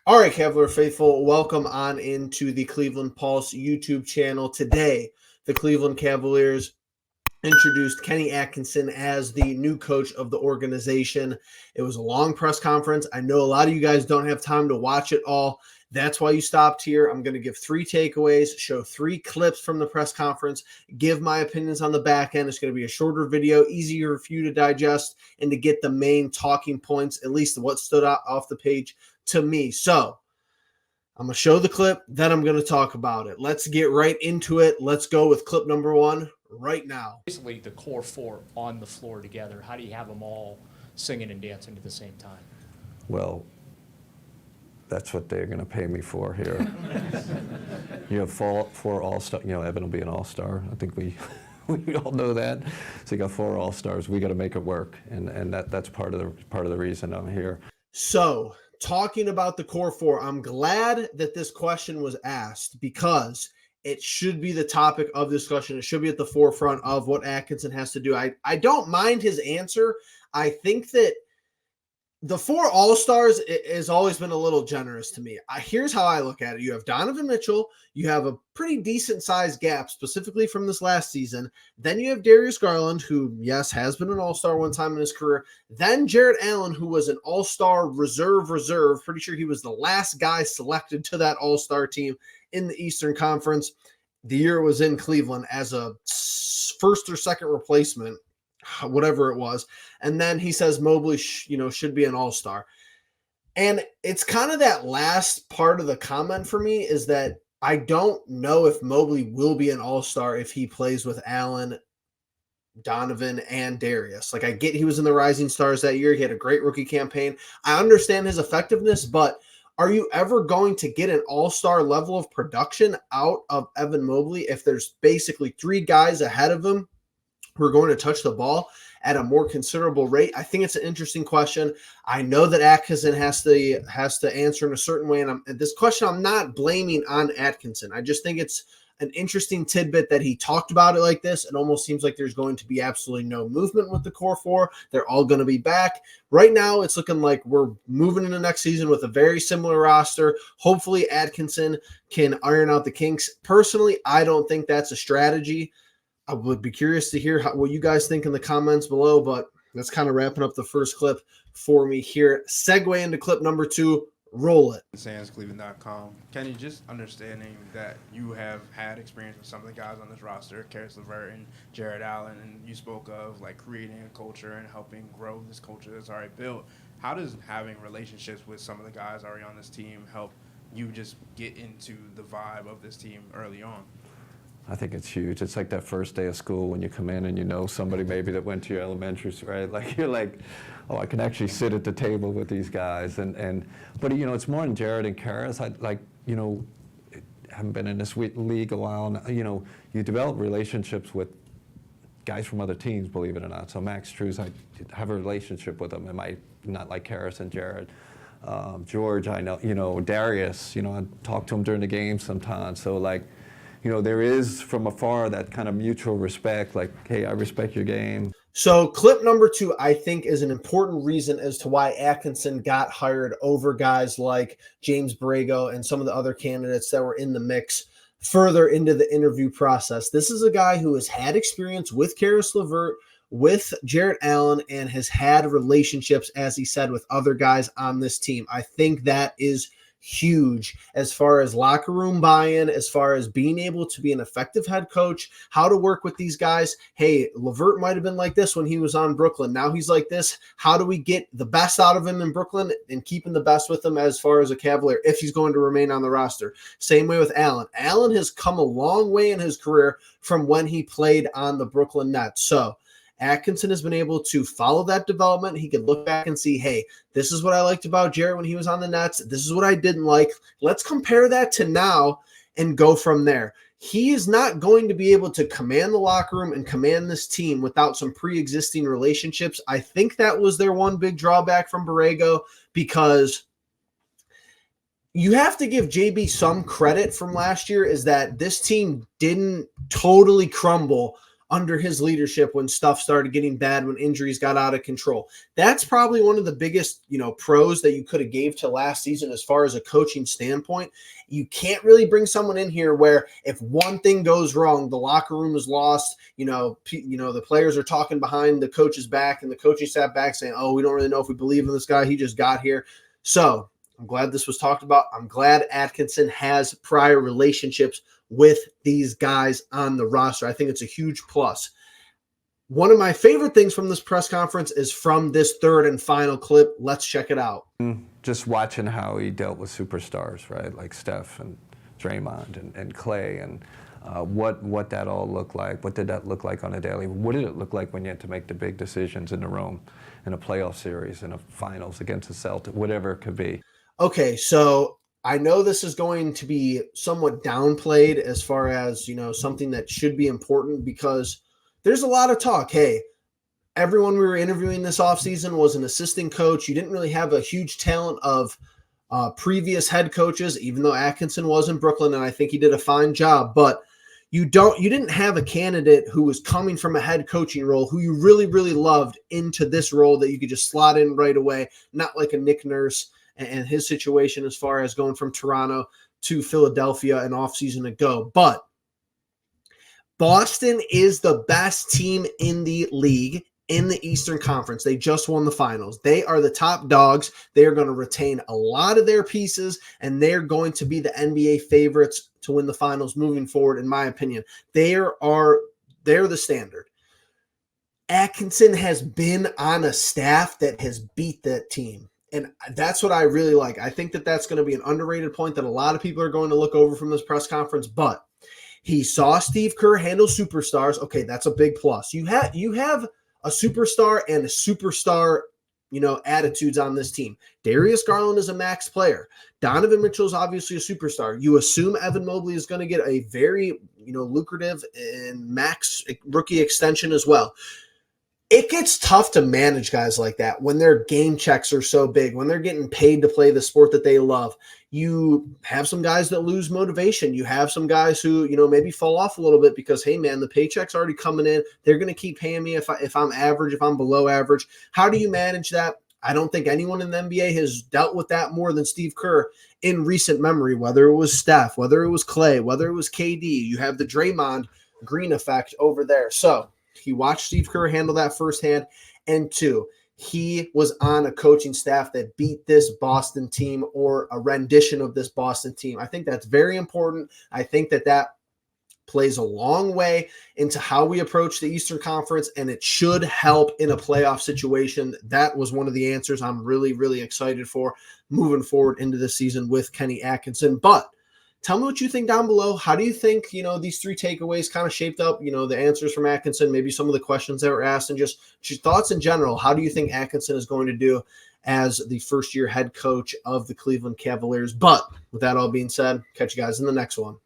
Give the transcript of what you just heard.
All right, Cavalier faithful, welcome on into the Cleveland Pulse YouTube channel. Today, the Cleveland Cavaliers introduced Kenny Atkinson as the new coach of the organization. It was a long press conference. I know a lot of you guys don't have time to watch it all. That's why you stopped here. I'm going to give 3 takeaways, show 3 clips from the press conference, give my opinions on the back end. It's going to be a shorter video, easier for you to digest, and to get the main talking points, at least what stood out off the page to me. So I'm going to show the clip, then I'm going to talk about it. Let's get right into it. Let's go with clip number 1 right now. Basically, the core 4 on the floor together. How do you have them all singing and dancing at the same time? Well, that's what they're going to pay me for here. You have four all-star. Evan will be an all-star. I think we all know that. So you got 4 all-stars. We got to make it work, and that's part of the reason I'm here. So, talking about the core 4, I'm glad that this question was asked because it should be the topic of discussion. It should be at the forefront of what Atkinson has to do. I don't mind his answer. I think that the 4 all-stars has always been a little generous to me. Here's how I look at it. You have Donovan Mitchell. You have a pretty decent-sized gap, specifically from this last season. Then you have Darius Garland, who, yes, has been an all-star one time in his career. Then Jarrett Allen, who was an all-star reserve. Pretty sure he was the last guy selected to that all-star team in the Eastern Conference. The year it was in Cleveland as a first or second replacement, whatever it was. And then he says Mobley should be an all-star. And it's kind of that last part of the comment for me is that I don't know if Mobley will be an all-star if he plays with Allen, Donovan, and Darius. Like, I get he was in the Rising Stars that year. He had a great rookie campaign. I understand his effectiveness, but are you ever going to get an all-star level of production out of Evan Mobley if there's basically 3 guys ahead of him who are going to touch the ball at a more considerable rate? I think it's an interesting question. I know that Atkinson has to answer in a certain way, and this question I'm not blaming on Atkinson. I just think it's an interesting tidbit that he talked about it like this. It almost seems like there's going to be absolutely no movement with the core 4. They're all going to be back. Right now, it's looking like we're moving into next season with a very similar roster. Hopefully, Atkinson can iron out the kinks. Personally, I don't think that's a strategy. I would be curious to hear what you guys think in the comments below, but that's kind of wrapping up the first clip for me here. Segue into clip number 2. Roll it. SansCleveland.com. Kenny, just understanding that you have had experience with some of the guys on this roster, Karis LeVert and Jarrett Allen, and you spoke of like creating a culture and helping grow this culture that's already built. How does having relationships with some of the guys already on this team help you just get into the vibe of this team early on? I think it's huge. It's like that first day of school when you come in and you know somebody maybe that went to your elementary, right? Like you're like, oh, I can actually sit at the table with these guys. But it's more than Jarrett and Karis. Haven't been in this league a while. Now, you develop relationships with guys from other teams, believe it or not. So Max Strus, I have a relationship with him. Am I not like Karis and Jarrett? George, I know. Darius, I talk to him during the game sometimes. So there is from afar that kind of mutual respect, like, hey, I respect your game. So clip number 2, I think, is an important reason as to why Atkinson got hired over guys like James Borrego and some of the other candidates that were in the mix further into the interview process. This is a guy who has had experience with Karis LeVert, with Jarrett Allen, and has had relationships, as he said, with other guys on this team. I think that is huge as far as locker room buy-in, as far as being able to be an effective head coach, how to work with these guys. Hey, LeVert might have been like this when he was on Brooklyn. Now he's like this. How do we get the best out of him in Brooklyn and keeping the best with him as far as a Cavalier if he's going to remain on the roster? Same way with Allen. Allen has come a long way in his career from when he played on the Brooklyn Nets. So Atkinson has been able to follow that development. He could look back and see, hey, this is what I liked about Jarrett when he was on the Nets. This is what I didn't like. Let's compare that to now and go from there. He is not going to be able to command the locker room and command this team without some pre-existing relationships. I think that was their one big drawback from Borrego, because you have to give JB some credit from last year, is that this team didn't totally crumble under his leadership when stuff started getting bad, when injuries got out of control. That's probably one of the biggest, pros that you could have gave to last season as far as a coaching standpoint. You can't really bring someone in here where if one thing goes wrong, the locker room is lost, the players are talking behind the coach's back and the coaching staff back saying, oh, we don't really know if we believe in this guy. He just got here. So I'm glad this was talked about. I'm glad Atkinson has prior relationships with these guys on the roster. I think it's a huge plus. One of my favorite things from this press conference is from this third and final clip. Let's check it out. Just watching how he dealt with superstars, right? Like Steph and Draymond and Clay, and what that all looked like. What did that look like on a daily? What did it look like when you had to make the big decisions in the room, in a playoff series, in a finals against the Celtics, whatever it could be? Okay, so I know this is going to be somewhat downplayed as far as, something that should be important, because there's a lot of talk. Hey, everyone we were interviewing this offseason was an assistant coach. You didn't really have a huge talent of previous head coaches, even though Atkinson was in Brooklyn, and I think he did a fine job. But you didn't have a candidate who was coming from a head coaching role who you really, really loved into this role that you could just slot in right away, not like a Nick Nurse and his situation as far as going from Toronto to Philadelphia an offseason ago. But Boston is the best team in the league in the Eastern Conference. They just won the finals. They are the top dogs. They are going to retain a lot of their pieces, and they're going to be the NBA favorites to win the finals moving forward, in my opinion. They're the standard. Atkinson has been on a staff that has beat that team. And that's what I really like. I think that that's going to be an underrated point that a lot of people are going to look over from this press conference. But he saw Steve Kerr handle superstars. Okay, that's a big plus. You have a superstar and a superstar, attitudes on this team. Darius Garland is a max player. Donovan Mitchell is obviously a superstar. You assume Evan Mobley is going to get a very, lucrative and max rookie extension as well. It gets tough to manage guys like that when their game checks are so big, when they're getting paid to play the sport that they love. You have some guys that lose motivation. You have some guys who, maybe fall off a little bit because, hey, man, the paycheck's already coming in. They're going to keep paying me if I'm average, if I'm below average. How do you manage that? I don't think anyone in the NBA has dealt with that more than Steve Kerr in recent memory, whether it was Steph, whether it was Clay, whether it was KD. You have the Draymond Green effect over there. So he watched Steve Kerr handle that firsthand. And two, he was on a coaching staff that beat this Boston team, or a rendition of this Boston team. I think that's very important. I think that plays a long way into how we approach the Eastern Conference, and it should help in a playoff situation. That was one of the answers I'm really, really excited for moving forward into the season with Kenny Atkinson. But tell me what you think down below. How do you think, these three takeaways kind of shaped up, the answers from Atkinson, maybe some of the questions that were asked, and just your thoughts in general. How do you think Atkinson is going to do as the first-year head coach of the Cleveland Cavaliers? But with that all being said, catch you guys in the next one.